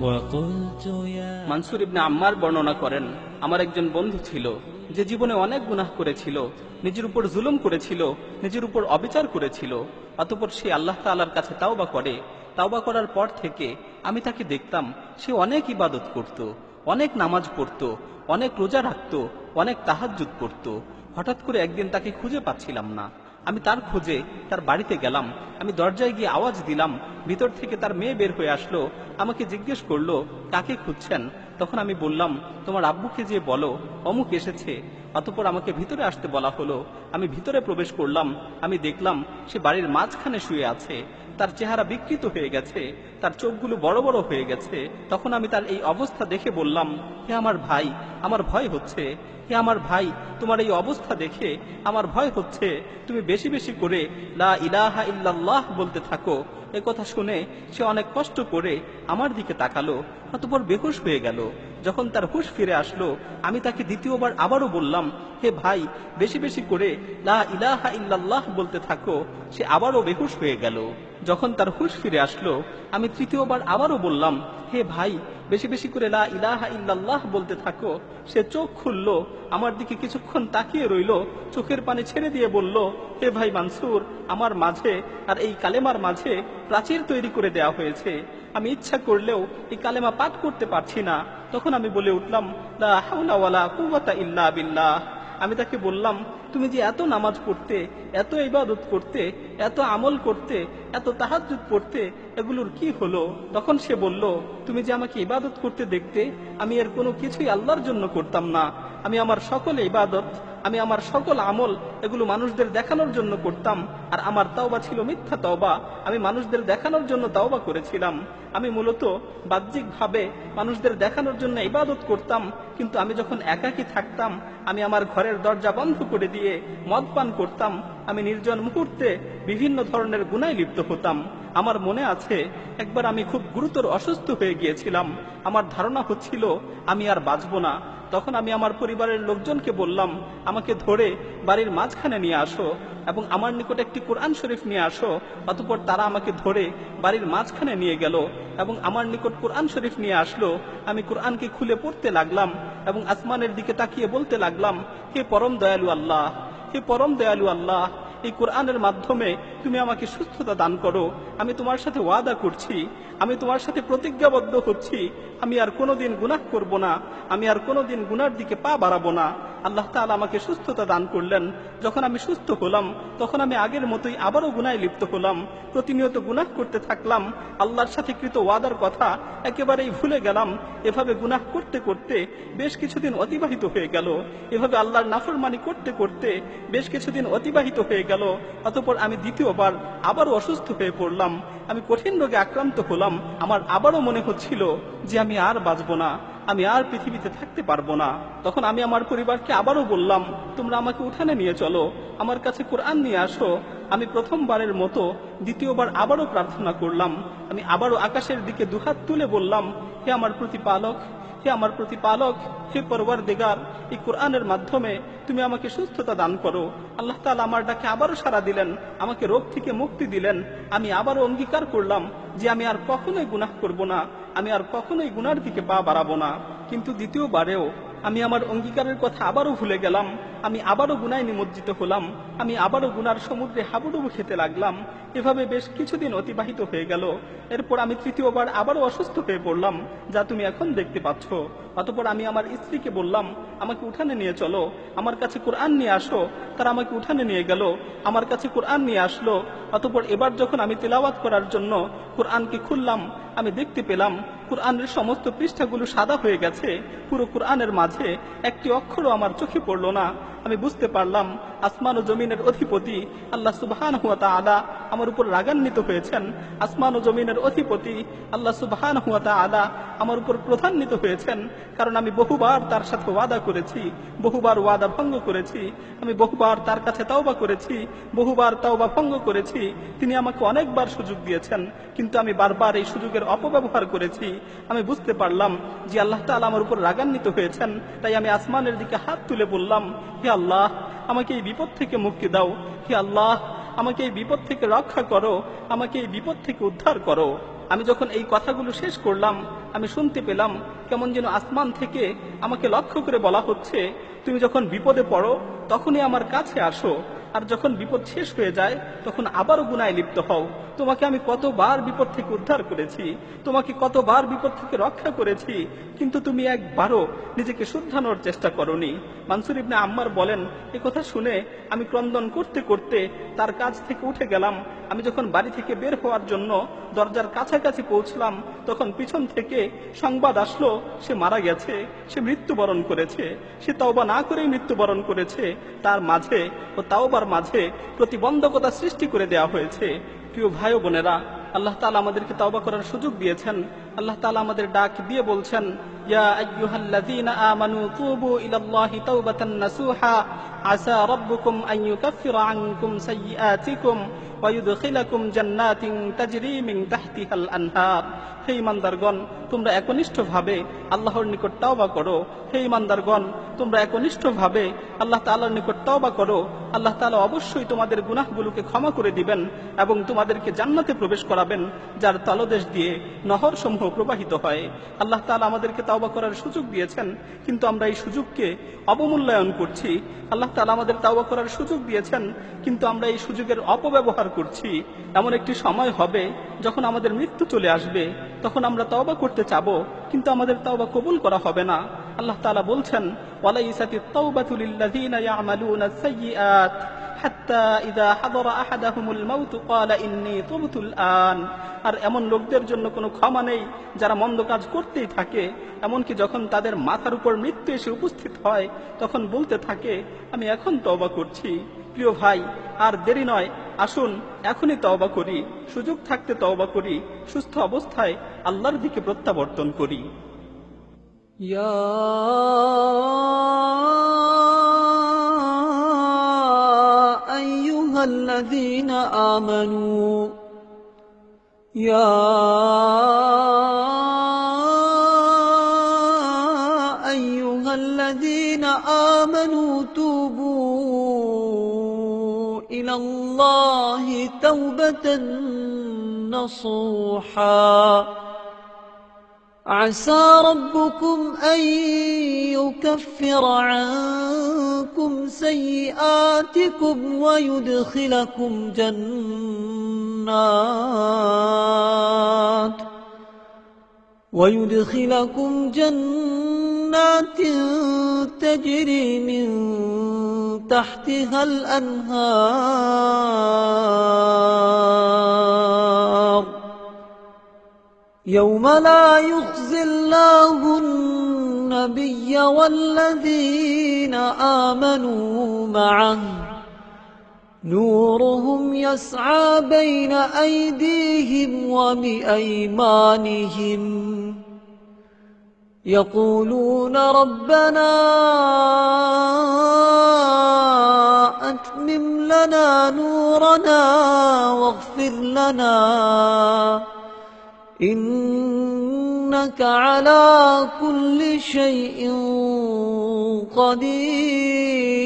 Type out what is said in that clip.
وقلت يا মানসুর ইবনে আম্মার বর্ণনা করেন, আমার একজন বন্ধু ছিল যে জীবনে অনেক গুনাহ করেছিল, নিজের উপর জুলুম করেছিল, নিজের উপর অবিচার করেছিল। অতঃপর সে আল্লাহ তাআলার কাছে তাওবা করে। তাওবা করার পর থেকে আমি তাকে দেখতাম সে অনেক ইবাদত করত, অনেক নামাজ পড়ত, অনেক রোজা রাখত, অনেক তাহাজ্জুদ পড়ত। হঠাৎ করে একদিন তাকে খুঁজে পাচ্ছিলাম না। আমি তার খোঁজে তার বাড়িতে গেলাম। আমি দরজায় গিয়ে আওয়াজ দিলাম, ভিতর থেকে তার মেয়ে বের হয়ে আসলো। আমাকে জিজ্ঞেস করলো, কাকে খুঁজছেন? তখন আমি বললাম, তোমার আব্বুকে যে বলো অমুক এসেছে। অতঃপর আমাকে ভিতরে আসতে বলা হলো। আমি ভিতরে প্রবেশ করলাম। আমি দেখলাম সে বাড়ির মাঝখানে শুয়ে আছে। তার চেহারা বিকৃত হয়ে গেছে, তার চোখগুলো বড় বড় হয়ে গেছে। তখন আমি তার এই অবস্থা দেখে বললাম, হে আমার ভাই, আমার ভয় হচ্ছে। হে আমার ভাই, তোমার এই অবস্থা দেখে আমার ভয় হচ্ছে। তুমি বেশি বেশি করে লা ইলাহা ইল্লাল্লাহ বলতে থাকো। এ কথা শুনে সে অনেক কষ্ট করে আমার দিকে তাকালো, অতঃপর বেহুশ হয়ে গেল। যখন তার হুঁশ ফিরে আসলো, আমি তাকে দ্বিতীয়বার আবারও বললাম, হে ভাই, বেশি বেশি করে লা ইলাহা ইল্লাল্লাহ বলতে থাকো। সে আবারও বেহুশ হয়ে গেল। যখন তার হুঁশ ফিরে আসলো, আমি তৃতীয়বার আবারও বললাম, হে ভাই, বেশি বেশি করে লা ইলাহা ইল্লাল্লাহ বলতে থাকো। সে চোখ খুলল, আমার দিকে কিছুক্ষণ তাকিয়ে রইল, চোখের পানি ছেড়ে দিয়ে বলল, হে ভাই মানসুর, আমার মাঝে আর এই কালেমার মাঝে প্রাচীর তৈরি করে দেয়া হয়েছে। আমি ইচ্ছা করলেও এই কালেমা পাঠ করতে পারছি না। তখন আমি বলে উঠলাম, লা হাওলা ওয়ালা কুওয়াতা ইল্লা বিল্লাহ। আমি তাকে বললাম, তুমি যে এত নামাজ পড়তে, এত ইবাদত করতে, এত আমল করতে, এত তাহাজ্জুদ পড়তে, এগুলোর কি হলো? তখন সে বলল, তুমি যে আমাকে ইবাদত করতে দেখতে, আমি এর কোনো কিছুই আল্লাহর জন্য করতাম না। আমি আমার সকল ইবাদত, আমি আমার সকল আমল এগুলো মানুষদের দেখানোর জন্য করতাম। আর আমার তাওবা ছিল মিথ্যা তাওবা। আমি মানুষদের দেখানোর জন্য তাওবা করেছিলাম। আমি মূলত বাহ্যিকভাবে মানুষদের দেখানোর জন্য ইবাদত করতাম, কিন্তু আমি যখন একাকী থাকতাম, আমি আমার ঘরের দরজা বন্ধ করে দিয়ে মদ পান করতাম। আমি নির্জন মুহূর্তে বিভিন্ন ধরনের গুনায় লিপ্ত হতাম। আমার মনে আছে, একবার আমি খুব গুরুতর অসুস্থ হয়ে গিয়েছিলাম। আমার ধারণা হচ্ছিল আমি আর বাঁচব না। তখন আমি আমার পরিবারের লোকজনকে বললাম, আমাকে ধরে বাড়ির মাঝখানে নিয়ে আসো এবং আমার নিকট একটি কোরআন শরীফ নিয়ে আসো। অতঃপর তারা আমাকে ধরে বাড়ির মাঝখানে নিয়ে গেল এবং আমার নিকট কোরআন শরীফ নিয়ে আসলো। আমি কোরআনকে খুলে পড়তে লাগলাম এবং আসমানের দিকে তাকিয়ে বলতে লাগলাম, হে পরম দয়ালু আল্লাহ, হে পরম দয়ালু আল্লাহ, এই কোরআনের মাধ্যমে তুমি আমাকে সুস্থতা দান করো। আমি তোমার সাথে ওয়াদা করছি, আমি তোমার সাথে প্রতিজ্ঞাবদ্ধ হচ্ছি, আমি আর কোনোদিন গুনাহ করব না, আমি আর কোনোদিন গুনার দিকে পা বাড়াবো না। আল্লাহ তাআলা আমাকে সুস্থতা দান করলেন। যখন আমি সুস্থ হলাম, তখন আমি আগের মতোই আবারও গুনায় লিপ্ত হলাম। প্রতিনিয়ত গুনাহ করতে থাকলাম। আল্লাহর সাথে কৃত ওয়াদার কথা একেবারেই ভুলে গেলাম। এভাবে গুনাহ করতে করতে বেশ কিছুদিন অতিবাহিত হয়ে গেল। এভাবে আল্লাহর নাফরমানি করতে করতে বেশ কিছুদিন অতিবাহিত হয়ে গেল। অতঃপর আমি দ্বিতীয়বার আবারও অসুস্থ হয়ে পড়লাম। আমি কঠিন রোগে আক্রান্ত হলাম। আমার আবারও মনে হচ্ছিল যে আমি আর বাঁচব না, আমি আর পৃথিবীতে থাকতে পারবো না। তখন আমি আমার পরিবারকে আবারও বললাম, তোমরা আমাকে উঠানে নিয়ে চলো, আমার কাছে কোরআন নিয়ে আসো। আমি প্রথমবারের মতো দ্বিতীয়বার আবারও প্রার্থনা করলাম। আমি আবারও আকাশের দিকে দুহাত তুলে বললাম, হে আমার প্রতিপালক, হে আমার প্রতিপালক, হে পরওয়ারদিগার, এই কোরআনের মাধ্যমে তুমি আমাকে সুস্থতা দান করো। আল্লাহ তাআলা আমার ডাকে আবারও সাড়া দিলেন, আমাকে রোগ থেকে মুক্তি দিলেন। আমি আবারও অঙ্গীকার করলাম যে আমি আর কখনোই গুনাহ করব না, আমি আর কখনোই গুনার দিকে পা বাড়াবো না। কিন্তু দ্বিতীয়বারেও আমি আমার অঙ্গীকারের কথা আবারও ভুলে গেলাম। আমি আবারও গুনায় নিমজ্জিত হলাম। আমি আবারও গুনার সমুদ্রে হাবুডুবু খেতে লাগলাম। এভাবে বেশ কিছুদিন অতিবাহিত হয়ে গেল। এরপর আমি তৃতীয়বার আবারও অসুস্থ হয়ে পড়লাম, যা তুমি এখন দেখতে পাচ্ছ। অতঃপর আমি আমার স্ত্রীকে বললাম, আমাকে উঠানে নিয়ে চলো, আমার কাছে কোরআন নিয়ে আসো। তারা আমাকে উঠানে নিয়ে গেল, আমার কাছে কোরআন নিয়ে আসলো। অতঃপর এবার যখন আমি তিলাওয়াত করার জন্য কোরআনকে খুললাম, আমি দেখতে পেলাম কোরআনের সমস্ত পৃষ্ঠাগুলো সাদা হয়ে গেছে। পুরো কোরআনের মাঝে একটি অক্ষরও আমার চোখে পড়ল না। আমি বুঝতে পারলাম আসমান ও জমিনের অধিপতি আল্লাহ সুবহানাহু ওয়া তাআলা আমার উপর রাগান্বিত হয়েছেন। আসমান ও জমিনের অধিপতি আল্লাহ সুবহানাহু ওয়া তাআলা আমার উপর ক্রোধান্বিত হয়েছেন, কারণ আমি বহুবার তার সাথে ওয়াদা করেছি, বহুবার ওয়াদা ভঙ্গ করেছি। আমি বহুবার তার কাছে তাওবা করেছি, বহুবার তাওবা ভঙ্গ করেছি। তিনি আমাকে অনেকবার সুযোগ দিয়েছেন, কিন্তু আমি বারবার এই সুযোগের অপব্যবহার করেছি। আমি বুঝতে পারলাম যে আল্লাহ তাআলা আমার উপর রাগান্বিত হয়েছেন। তাই আমি আসমানের দিকে হাত তুলে বললাম, হে আল্লাহ, আমাকে এই বিপদ থেকে মুক্তি দাও। হে আল্লাহ, আমাকে এই বিপদ থেকে রক্ষা করো, আমাকে এই বিপদ থেকে উদ্ধার করো। আমি যখন এই কথাগুলো শেষ করলাম, আমি শুনতে পেলাম কেমন যেন আসমান থেকে আমাকে লক্ষ্য করে বলা হচ্ছে, তুমি যখন বিপদে পড়ো তখনই আমার কাছে আসো, আর যখন বিপদ শেষ হয়ে যায় তখন আবারও গুনায় লিপ্ত হও। তোমাকে আমি কতবার বিপদ থেকে উদ্ধার করেছি, তোমাকে কতবার বিপদ থেকে রক্ষা করেছি, কিন্তু তুমি একবারও নিজেকে শুধরানোর চেষ্টা করনি। মানসুর ইবনে আম্মার বলেন, এ কথা শুনে আমি ক্রন্দন করতে করতে তার কাছ থেকে উঠে গেলাম। আমি যখন বাড়ি থেকে বের হওয়ার জন্য দরজার কাছাকাছি পৌঁছলাম, তখন পিছন থেকে সংবাদ আসলো সে মারা গেছে, সে মৃত্যুবরণ করেছে। সে তওবা না করেই মৃত্যুবরণ করেছে। তার মাঝে ও তাওবার মাঝে প্রতিবন্ধকতা সৃষ্টি করে দেওয়া হয়েছে। প্রিয় ভাই ও বোনেরা, আল্লাহ তাআলা আমাদেরকে তওবা করার সুযোগ দিয়েছেন। আল্লাহ তাআলা আমাদের ডাক দিয়ে বলছেন, ইয়া আইয়ুহাল্লাযীনা আমানু তুবু ইলাল্লাহি তাওবাতান নাসুহা আসা রাব্বুকুম আন ইউকাফিরা আনকুম সাইয়্যাতিকুম ওয়া ইউদখিলাকুম জান্নাতিন তাজরি মিন তাহতিহাল আনহার। হে ঈমানদারগণ, তোমরা একনিষ্ঠভাবে আল্লাহর নিকট তওবা করো। হে ঈমানদারগণ, তোমরা একনিষ্ঠভাবে আল্লাহ তাআলার নিকট তওবা করো। আল্লাহ তাআলা অবশ্যই তোমাদের গুনাহগুলোকে ক্ষমা করে দিবেন এবং তোমাদেরকে জান্নাতে প্রবেশ করাবেন, যার তলদেশ দিয়ে নহর সমূহ প্রবাহিত হয়। আল্লাহ তাআলা আমাদেরকে তওবা করার সুযোগ দিয়েছেন, কিন্তু আমরা এই সুযোগকে অবমূল্যায়ন করছি। আল্লাহ তাআলা আমাদের তওবা করার সুযোগ দিয়েছেন, কিন্তু আমরা এই সুযোগের অপব্যবহার করছি। এমন একটি সময় হবে যখন আমাদের মৃত্যু চলে আসবে, তখন আমরা তওবা করতে চাবো, কিন্তু আমাদের তওবা কবুল করা হবে না। আল্লাহ তাআলা বলছেন, ওয়ালাইসাতিত তাওবাতু লিল্লাযীনা ইয়ামালুনা সাইয়্যাত হাত্তা ইযা হাদারা আহাদাহুমুল মাউত ক্বালা ইন্নী তুবতুল আন। আর এমন লোকদের জন্য কোনো ক্ষমা নেই যারা মন্দ কাজ করতেই থাকে, এমনকি যখন তাদের মাথার উপর মৃত্যু এসে উপস্থিত হয় তখন বলতে থাকে, আমি এখন তওবা করছি। প্রিয় ভাই, আর দেরি নয়, আসুন এখনই তওবা করি, সুযোগ থাকতে তওবা করি, সুস্থ অবস্থায় আল্লাহর দিকে প্রত্যাবর্তন করি। يا أيها الذين آمنوا يا أيها الذين آمنوا توبوا إلى الله توبة نصوحا عسى ربكم أن يكفر عنكم سيئاتكم ويدخلكم جنات تجري من تحتها الأنهار يوم لا يخزي الله النبي والذين آمنوا معه نورهم يسعى بين أيديهم وبأيمانهم يقولون ربنا أتمم لنا نورنا واغفر لنا إنك على كل شيء قدير